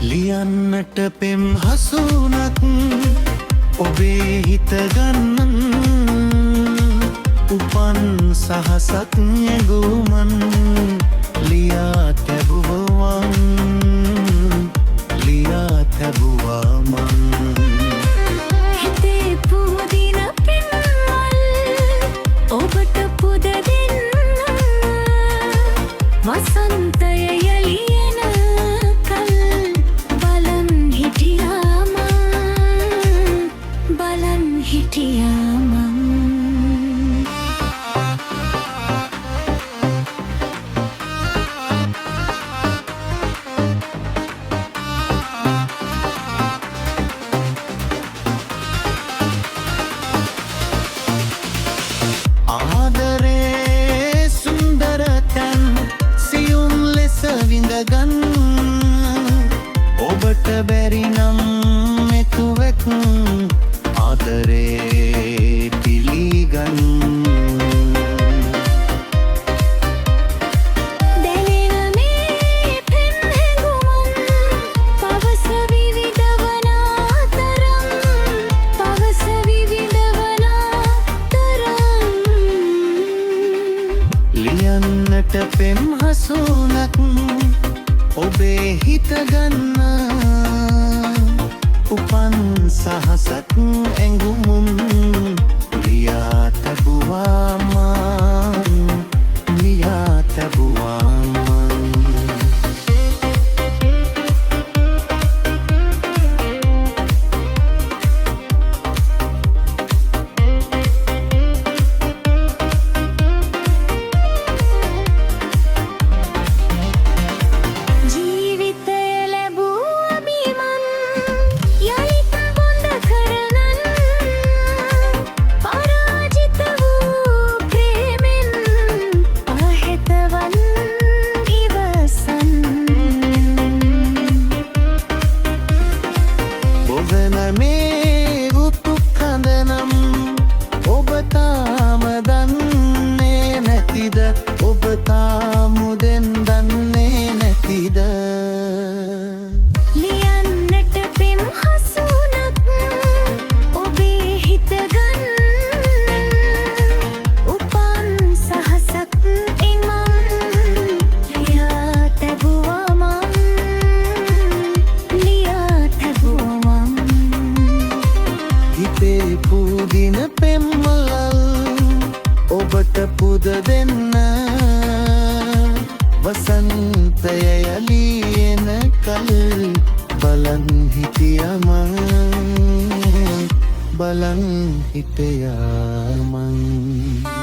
ලියන්නට පෙම් හසුනක් ඔබේ හිත ගන්න උපන් සහසක් ඇඟුමන් ලියා තැබුවන් ලියා තැබුවා මං හිතේ පුදින පෙම්මල් ඔබට පුද දෙන්න වසන්තය යලියන කල් බලන් හිටියා මං ආදරේ සුන්දර තැන් සියුම් ලෙස විඳගන්න ඔබට බැරි නම් මෙතුවෙක් ආදරේ පිළිගන්න දැනෙන මේ පෙම් හැඟුමන් පවස විවිධවන තරම් පවස විවිධවන තරම් ලියන්නට පෙම් හසුනක් ඔබේ හිත ගන්න උපන් සහසක් ඇඟුමුන් ලියා තැබුවා මං ලියා තැබුවා මං ජීවිතය ලැබූ අභිමන් යලිත බොඳ කරනන් පරාජිත වූ ප්‍රේමෙන් අහෙතවන් ඉවසන් බොවන මේ උතුක් කඳනම් ඔබ තාම දන්නේ නැතිද ඔබ තාමුදෙන් දන්නේ නැතිද ලියන්නට පෙම් හසුනක් ඔබේ හිත ගන්න උපන් සහසක් එමන් ලියා තැබුවා මං ලියා තැබුවා මං හිතේ පුදින පෙම්මලල් ඔබට පුද දෙන්න වසන්තය යලියන කල් බලන් හිටියා මං බලන් හිටියා මං